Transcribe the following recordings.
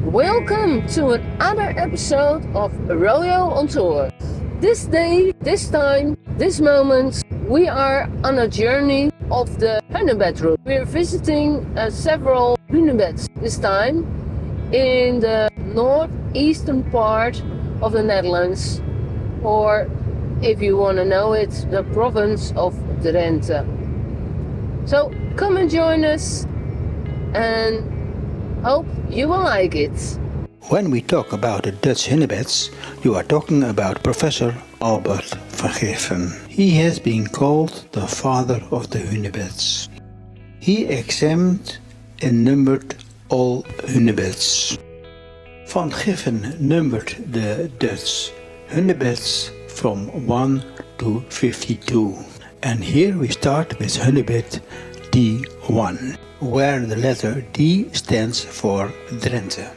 Welcome to another episode of Rodeo on Tour. This day, this time, this moment, we are on a journey of the Hunebed route. We are visiting several Hunebeds this time in the northeastern part of the Netherlands, or if you want to know it, the province of Drenthe. So come and join us and hope you will like it. When we talk about the Dutch Hunebeds, you are talking about Professor Albert van Giffen. He has been called the father of the Hunebeds. He examined and numbered all Hunebeds. Van Giffen numbered the Dutch Hunebeds from 1 to 52. And here we start with Hunebed D1, where the letter D stands for Drenthe.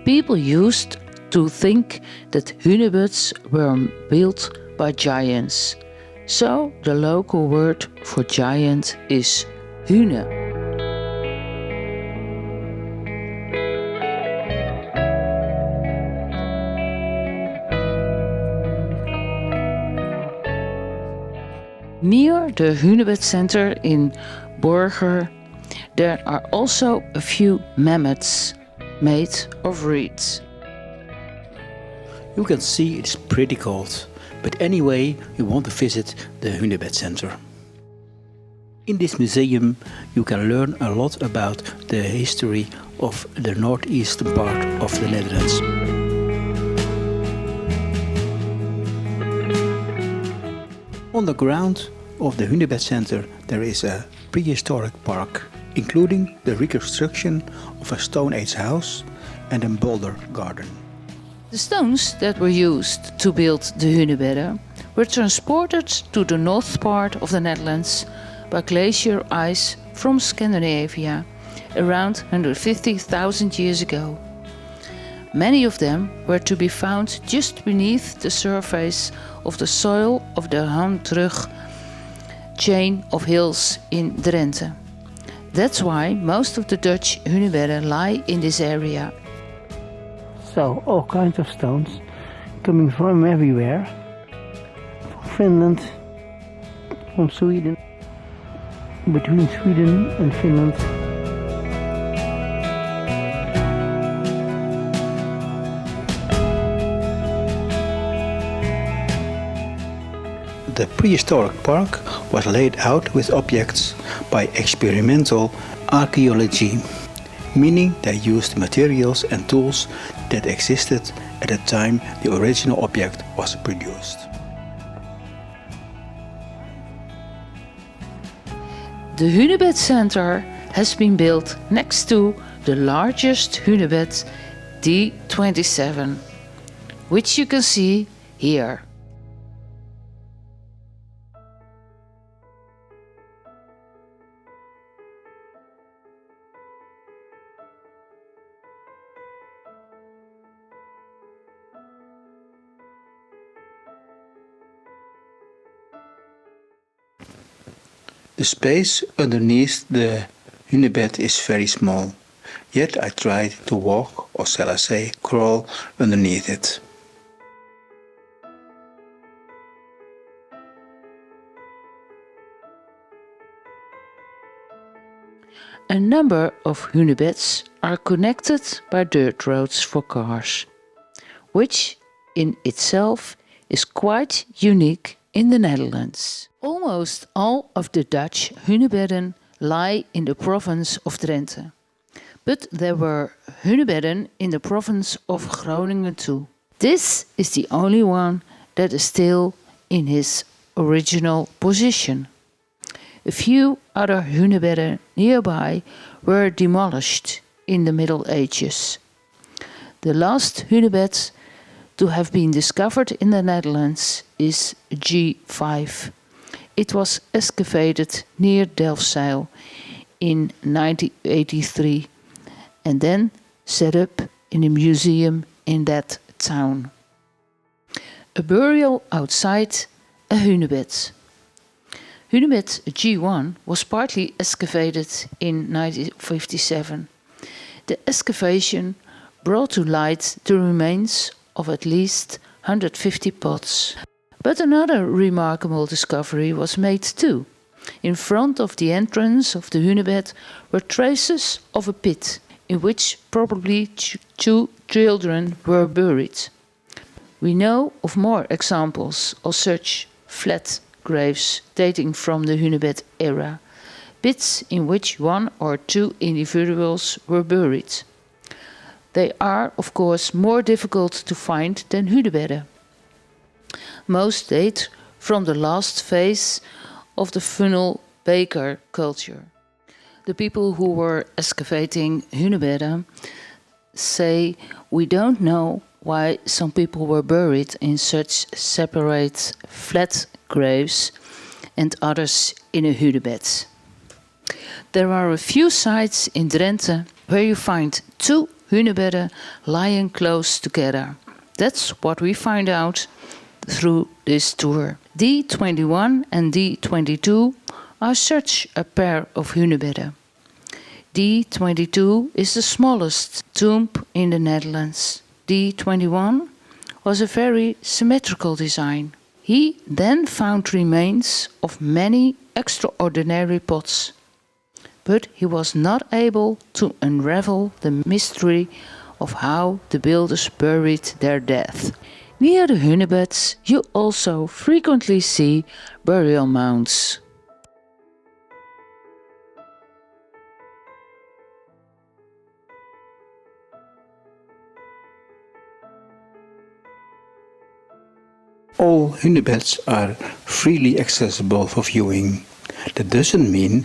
People used to think that hunebeds were built by giants, so the local word for giant is hune. Near the Hunebed Center in Borger, there are also a few mammoths made of reeds. You can see it's pretty cold, but anyway, you want to visit the Hunebed Center. In this museum, you can learn a lot about the history of the northeastern part of the Netherlands. On the ground of the Hunebed Center there is a prehistoric park, including the reconstruction of a Stone Age house and a boulder garden. The stones that were used to build the Hunebedden were transported to the north part of the Netherlands by glacier ice from Scandinavia around 150,000 years ago. Many of them were to be found just beneath the surface of the soil of the Drenthe chain of hills in Drenthe. That's why most of the Dutch Hunebedden lie in this area. So, all kinds of stones coming from everywhere. From Finland, from Sweden, between Sweden and Finland. The prehistoric park was laid out with objects by experimental archaeology, meaning they used materials and tools that existed at the time the original object was produced. The Hunebed Center has been built next to the largest Hunebed D27, which you can see here. The space underneath the Hunebed is very small, yet I tried to walk, or shall I say crawl, underneath it. A number of Hunebeds are connected by dirt roads for cars, which in itself is quite unique in the Netherlands. Almost all of the Dutch Hunebedden lie in the province of Drenthe, but there were Hunebedden in the province of Groningen too. This is the only one that is still in his original position. A few other Hunebedden nearby were demolished in the Middle Ages. The last Hunebed to have been discovered in the Netherlands is G5. It was excavated near Delfzijl in 1983 and then set up in a museum in that town. A burial outside a Hunebed. Hunebed G1 was partly excavated in 1957. The excavation brought to light the remains of at least 150 pots. But another remarkable discovery was made too. In front of the entrance of the hunebed were traces of a pit, in which probably two children were buried. We know of more examples of such flat graves dating from the hunebed era, pits in which one or two individuals were buried. They are, of course, more difficult to find than hunebedden. Most date from the last phase of the funnel baker culture. The people who were excavating hunebedden say we don't know why some people were buried in such separate flat graves and others in a hunebed. There are a few sites in Drenthe where you find two hunebedden lying close together. That's what we find out through this tour. D21 and D22 are such a pair of hunebedden. D22 is the smallest tomb in the Netherlands. D21 was a very symmetrical design. He then found remains of many extraordinary pots, but he was not able to unravel the mystery of how the builders buried their dead. Near the hunebeds you also frequently see burial mounds. All hunebeds are freely accessible for viewing. That doesn't mean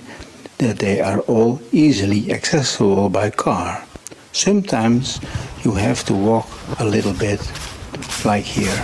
that they are all easily accessible by car. Sometimes you have to walk a little bit, like here.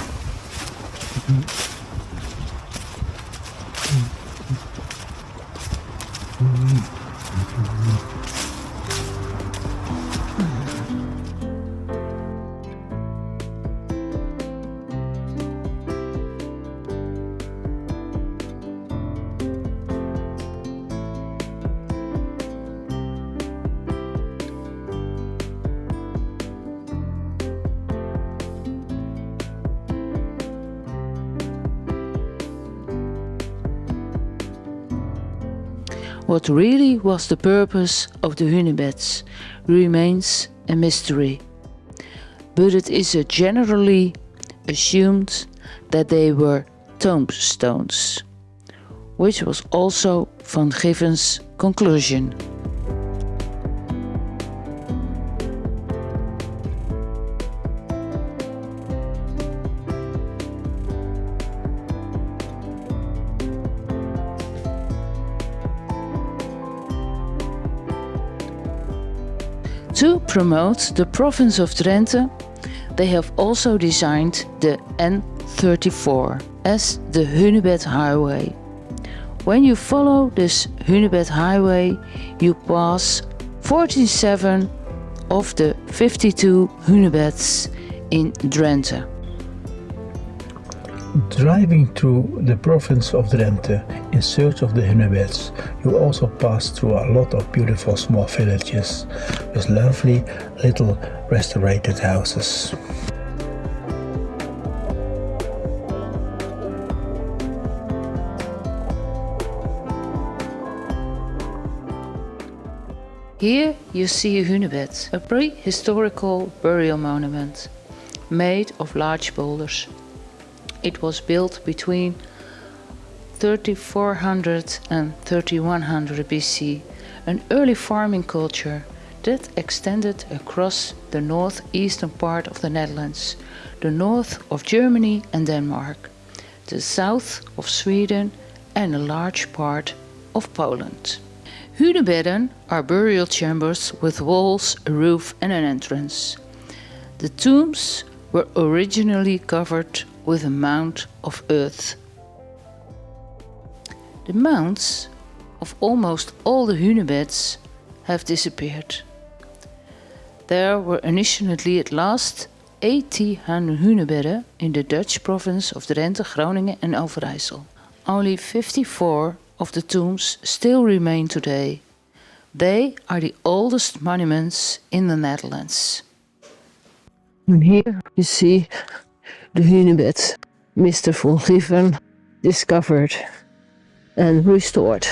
What really was the purpose of the hunebeds remains a mystery, but it is generally assumed that they were tombstones, which was also Van Giffen's conclusion. To promote the province of Drenthe, they have also designed the N34 as the Hunebed Highway. When you follow this Hunebed Highway, you pass 47 of the 52 Hunebeds in Drenthe. Driving through the province of Drenthe in search of the hunebeds, you also pass through a lot of beautiful small villages with lovely little restorated houses. Here you see a hunebed, a prehistorical burial monument made of large boulders. It was built between 3400 and 3100 BC, an early farming culture that extended across the northeastern part of the Netherlands, the north of Germany and Denmark, the south of Sweden and a large part of Poland. Hunebedden are burial chambers with walls, a roof and an entrance. The tombs were originally covered with a mound of earth. The mounds of almost all the hunebeds have disappeared. There were initially at last 80 hunebedden in the Dutch province of Drenthe, Groningen and Overijssel. Only 54 of the tombs still remain today, They are the oldest monuments in the Netherlands. And here you see the hunebed Mr. von Giffen discovered and restored.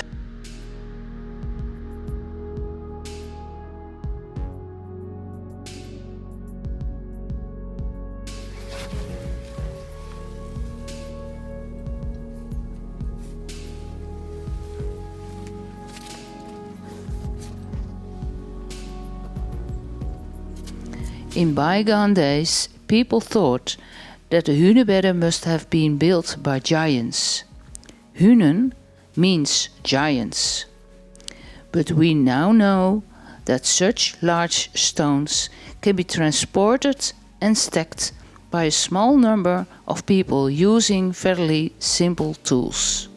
In bygone days, people thought that the hunebedden must have been built by giants. Hunen means giants. But we now know that such large stones can be transported and stacked by a small number of people using fairly simple tools.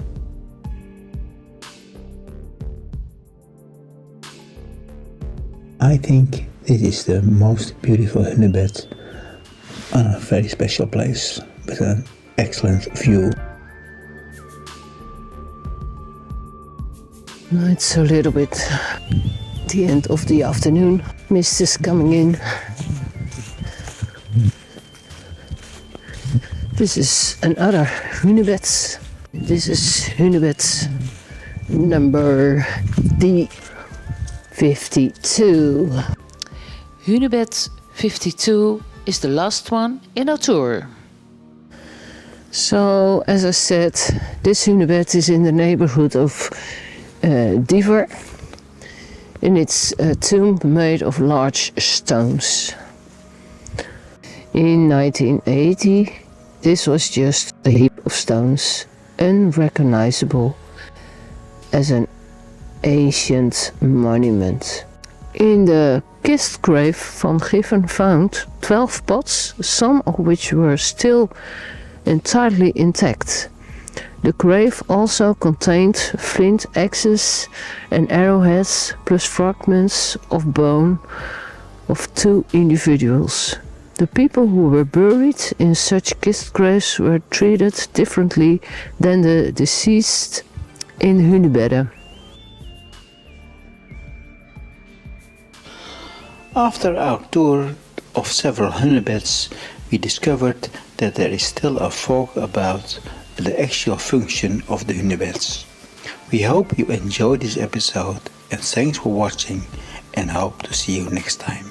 I think this is the most beautiful hunebed on a very special place with an excellent view. It's a little bit the end of the afternoon. Mist is coming in. This is another hunebed. This is hunebed number D52. Hunebed 52 is the last one in our tour. So, as I said, this hunebed is in the neighborhood of Drenthe, and it's a tomb made of large stones. In 1980, this was just a heap of stones, unrecognizable as an ancient monument. In the kist grave, Van Giffen found 12 pots, some of which were still entirely intact. The grave also contained flint axes and arrowheads, plus fragments of bone of 2 individuals. The people who were buried in such kist graves were treated differently than the deceased in hunebedden. After our tour of several hunebeds, we discovered that there is still a folk about the actual function of the hunebeds. We hope you enjoyed this episode, and thanks for watching, and hope to see you next time.